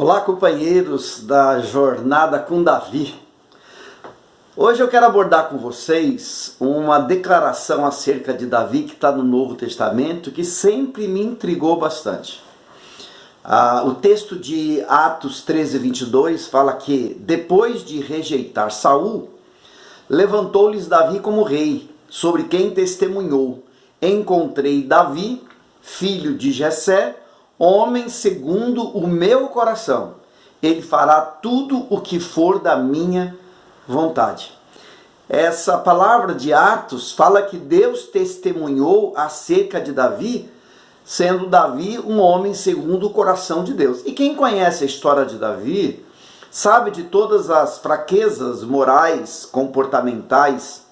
Olá, companheiros da Jornada com Davi. Hoje eu quero abordar com vocês uma declaração acerca de Davi que está no Novo Testamento, que sempre me intrigou bastante. O texto de Atos 13:22 fala que depois de rejeitar Saul, levantou-lhes Davi como rei, sobre quem testemunhou: encontrei Davi, filho de Jessé, homem segundo o meu coração. Ele fará tudo o que for da minha vontade. Essa palavra de Atos fala que Deus testemunhou acerca de Davi, sendo Davi um homem segundo o coração de Deus. E quem conhece a história de Davi sabe de todas as fraquezas morais, comportamentais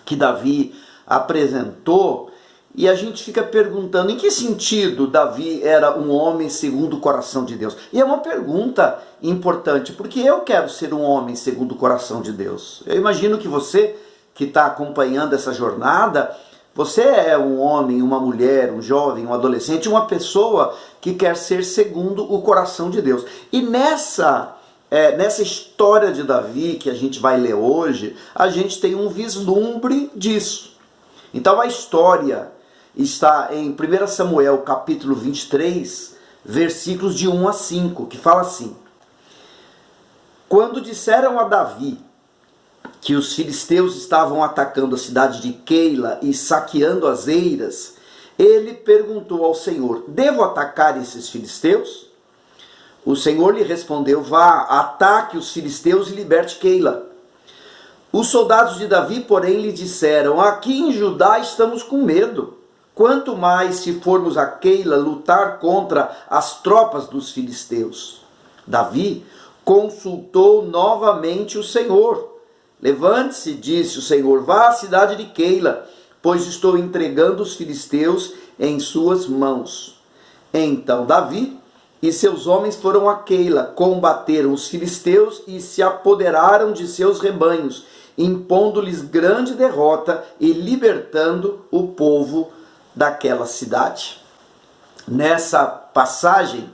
que Davi apresentou. E a gente fica perguntando, em que sentido Davi era um homem segundo o coração de Deus? E é uma pergunta importante, porque eu quero ser um homem segundo o coração de Deus. Eu imagino que você que está acompanhando essa jornada, você é um homem, uma mulher, um jovem, um adolescente, uma pessoa que quer ser segundo o coração de Deus. E nessa história de Davi que a gente vai ler hoje, a gente tem um vislumbre disso. Então a história está em 1 Samuel capítulo 23, versículos de 1 a 5, que fala assim: quando disseram a Davi que os filisteus estavam atacando a cidade de Keila e saqueando as eiras, ele perguntou ao Senhor: devo atacar esses filisteus? O Senhor lhe respondeu: vá, ataque os filisteus e liberte Keila. Os soldados de Davi, porém, lhe disseram: aqui em Judá estamos com medo. Quanto mais se formos a Keila lutar contra as tropas dos filisteus. Davi consultou novamente o Senhor. Levante-se, disse o Senhor, vá à cidade de Keila, pois estou entregando os filisteus em suas mãos. Então Davi e seus homens foram a Keila, combateram os filisteus e se apoderaram de seus rebanhos, impondo-lhes grande derrota e libertando o povo daquela cidade. Nessa passagem,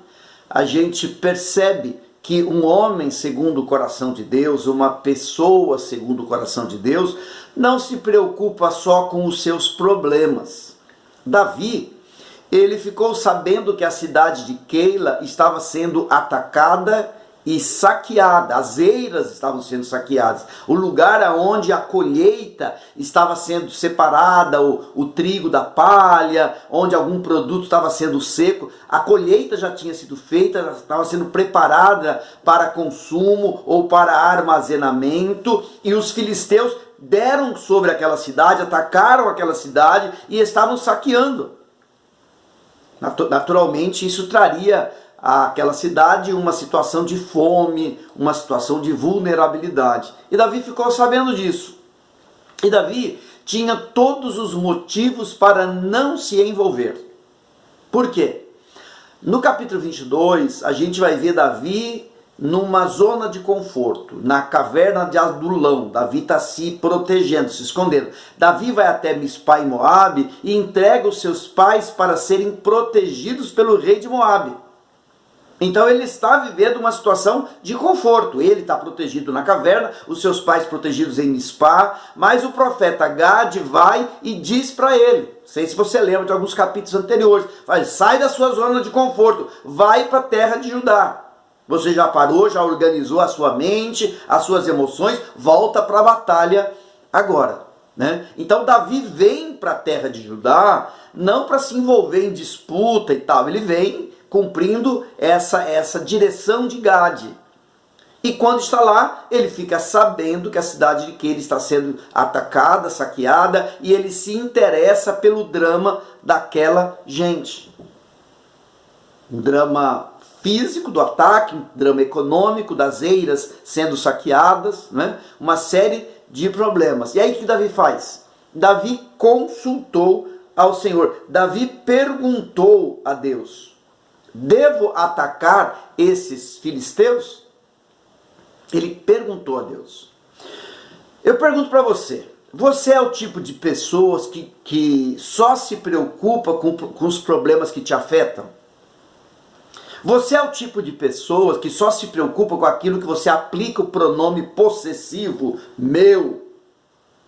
a gente percebe que um homem segundo o coração de Deus, uma pessoa segundo o coração de Deus, não se preocupa só com os seus problemas. Davi, ele ficou sabendo que a cidade de Keila estava sendo atacada e saqueada, as eiras estavam sendo saqueadas, o lugar onde a colheita estava sendo separada, o trigo da palha, onde algum produto estava sendo seco, a colheita já tinha sido feita, estava sendo preparada para consumo ou para armazenamento, e os filisteus deram sobre aquela cidade, atacaram aquela cidade e estavam saqueando. Naturalmente isso traria àquela cidade uma situação de fome, uma situação de vulnerabilidade. E Davi ficou sabendo disso. E Davi tinha todos os motivos para não se envolver. Por quê? No capítulo 22, a gente vai ver Davi numa zona de conforto, na caverna de Adulão. Davi está se protegendo, se escondendo. Davi vai até Mispa em Moabe e entrega os seus pais para serem protegidos pelo rei de Moabe. Então ele está vivendo uma situação de conforto. Ele está protegido na caverna, os seus pais protegidos em Mispa, mas o profeta Gade vai e diz para ele, não sei se você lembra de alguns capítulos anteriores, fala, sai da sua zona de conforto, vai para a terra de Judá. Você já parou, já organizou a sua mente, as suas emoções, volta para a batalha agora. Né? Então Davi vem para a terra de Judá, não para se envolver em disputa e tal, ele vem cumprindo essa direção de Gade. E quando está lá, ele fica sabendo que a cidade de Keila está sendo atacada, saqueada, e ele se interessa pelo drama daquela gente. Um drama físico do ataque, um drama econômico das eiras sendo saqueadas, né? Uma série de problemas. E aí o que Davi faz? Davi consultou ao Senhor. Davi perguntou a Deus: devo atacar esses filisteus? Ele perguntou a Deus. Eu pergunto para você, você é o tipo de pessoas que só se preocupa com os problemas que te afetam? Você é o tipo de pessoa que só se preocupa com aquilo que você aplica o pronome possessivo, meu.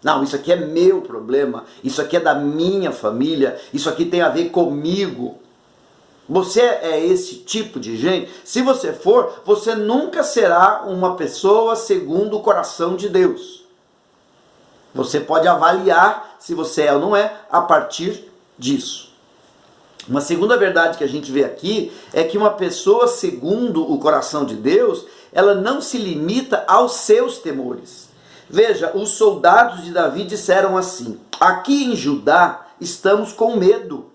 Não, isso aqui é meu problema, isso aqui é da minha família, isso aqui tem a ver comigo. Você é esse tipo de gente? Se você for, você nunca será uma pessoa segundo o coração de Deus. Você pode avaliar se você é ou não é a partir disso. Uma segunda verdade que a gente vê aqui é que uma pessoa segundo o coração de Deus, ela não se limita aos seus temores. Veja, os soldados de Davi disseram assim: aqui em Judá estamos com medo.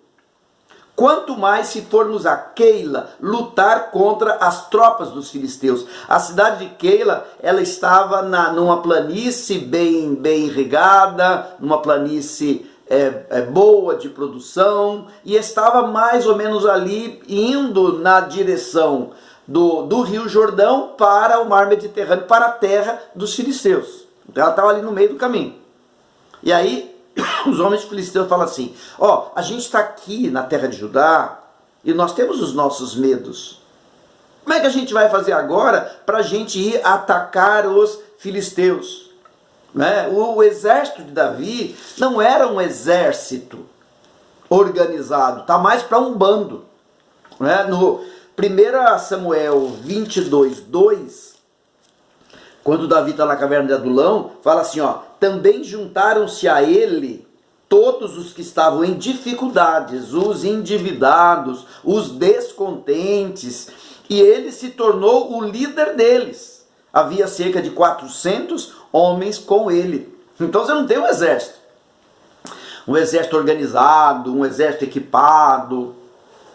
Quanto mais se formos a Keila lutar contra as tropas dos filisteus. A cidade de Keila, ela estava numa planície bem irrigada, numa planície boa de produção, e estava mais ou menos ali indo na direção do Rio Jordão para o mar Mediterrâneo, para a terra dos filisteus. Então ela estava ali no meio do caminho. E aí os homens filisteus falam assim: ó, a gente está aqui na terra de Judá e nós temos os nossos medos. Como é que a gente vai fazer agora para a gente ir atacar os filisteus? Né? O exército de Davi não era um exército organizado, está mais para um bando. Né? No 1 Samuel 22:2, quando Davi está na caverna de Adulão, fala assim, ó: também juntaram-se a ele todos os que estavam em dificuldades, os endividados, os descontentes, e ele se tornou o líder deles. Havia cerca de 400 homens com ele. Então você não tem um exército organizado, um exército equipado,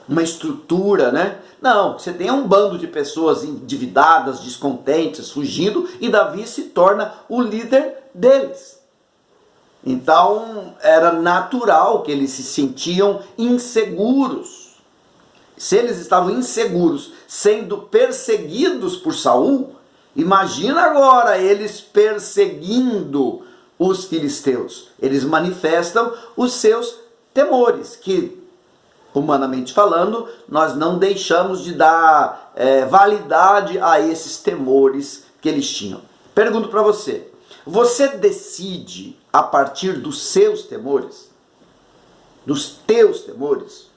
uma estrutura, né? Não, você tem um bando de pessoas endividadas, descontentes, fugindo, e Davi se torna o líder deles. Então era natural que eles se sentiam inseguros. Se eles estavam inseguros, sendo perseguidos por Saul, imagina agora eles perseguindo os filisteus. Eles manifestam os seus temores, que, humanamente falando, nós não deixamos de dar validade a esses temores que eles tinham. Pergunto para você: você decide a partir dos seus temores? Dos teus temores?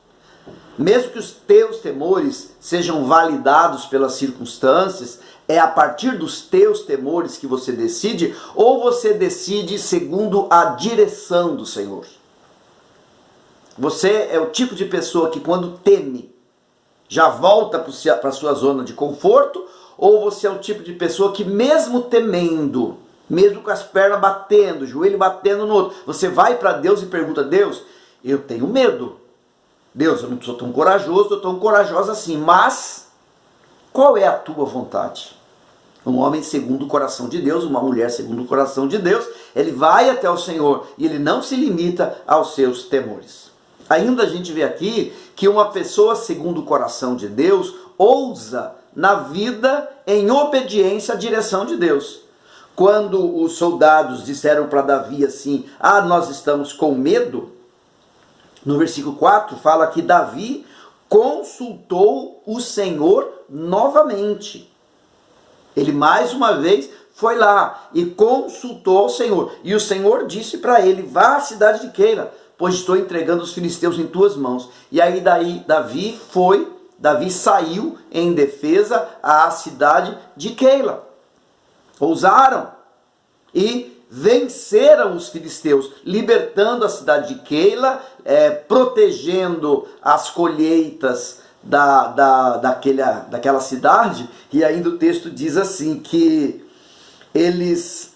Mesmo que os teus temores sejam validados pelas circunstâncias, é a partir dos teus temores que você decide, ou você decide segundo a direção do Senhor? Você é o tipo de pessoa que, quando teme, já volta para a sua zona de conforto? Ou você é o tipo de pessoa que, mesmo temendo, mesmo com as pernas batendo, o joelho batendo no outro, você vai para Deus e pergunta: Deus, eu tenho medo. Deus, eu não sou tão corajoso, eu tão corajosa assim, mas qual é a tua vontade? Um homem segundo o coração de Deus, uma mulher segundo o coração de Deus, ele vai até o Senhor e ele não se limita aos seus temores. Ainda a gente vê aqui que uma pessoa segundo o coração de Deus ousa na vida em obediência à direção de Deus. Quando os soldados disseram para Davi assim: ah, nós estamos com medo, no versículo 4 fala que Davi consultou o Senhor novamente. Ele mais uma vez foi lá e consultou ao Senhor. E o Senhor disse para ele: vá à cidade de Keila, pois estou entregando os filisteus em tuas mãos. E aí Davi saiu em defesa à cidade de Keila. Ousaram e venceram os filisteus, libertando a cidade de Keila, protegendo as colheitas daquela cidade. E ainda o texto diz assim, que eles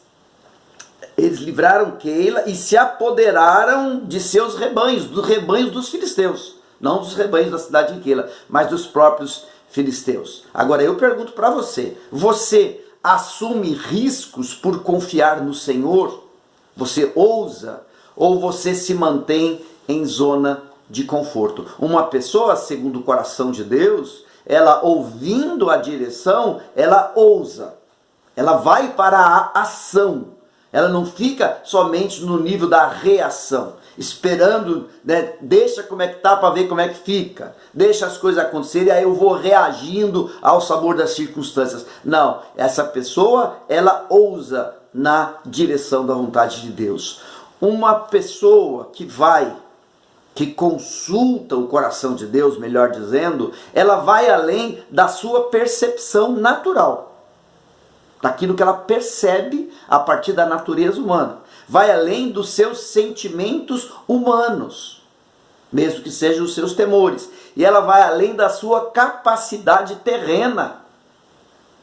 livraram Keila e se apoderaram de seus rebanhos, dos rebanhos dos filisteus, não dos rebanhos da cidade de Keila, mas dos próprios filisteus. Agora eu pergunto para você: você assume riscos por confiar no Senhor? Você ousa ou você se mantém em zona de conforto? Uma pessoa segundo o coração de Deus, ela ouvindo a direção, ela ousa, ela vai para a ação, Ela não fica somente no nível da reação, esperando, né, deixa como é que tá para ver como é que fica. Deixa as coisas acontecerem e aí eu vou reagindo ao sabor das circunstâncias. Não, essa pessoa, ela ousa na direção da vontade de Deus. Uma pessoa que consulta o coração de Deus, melhor dizendo, ela vai além da sua percepção natural, daquilo que ela percebe a partir da natureza humana. Vai além dos seus sentimentos humanos, mesmo que sejam os seus temores. E ela vai além da sua capacidade terrena.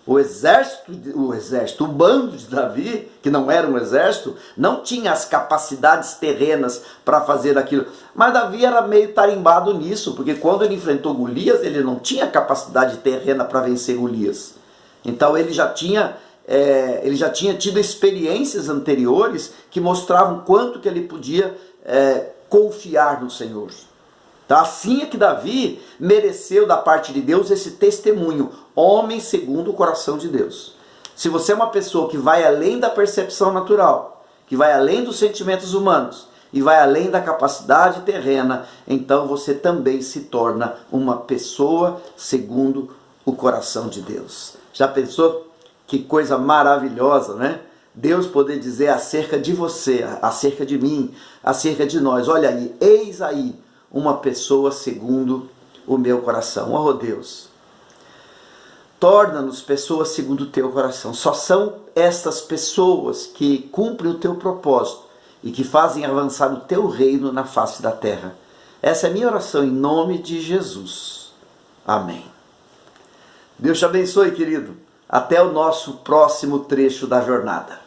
O bando de Davi, que não era um exército, não tinha as capacidades terrenas para fazer aquilo. Mas Davi era meio tarimbado nisso, porque quando ele enfrentou Golias, ele não tinha capacidade terrena para vencer Golias. Então ele já tinha tido experiências anteriores que mostravam quanto que ele podia confiar no Senhor. Então, assim é que Davi mereceu da parte de Deus esse testemunho, homem segundo o coração de Deus. Se você é uma pessoa que vai além da percepção natural, que vai além dos sentimentos humanos e vai além da capacidade terrena, então você também se torna uma pessoa segundo o coração de Deus. Já pensou? Que coisa maravilhosa, né? Deus poder dizer acerca de você, acerca de mim, acerca de nós. Olha aí, eis aí uma pessoa segundo o meu coração. Oh Deus, torna-nos pessoas segundo o teu coração. Só são estas pessoas que cumprem o teu propósito e que fazem avançar o teu reino na face da terra. Essa é a minha oração em nome de Jesus. Amém. Deus te abençoe, querido. Até o nosso próximo trecho da jornada.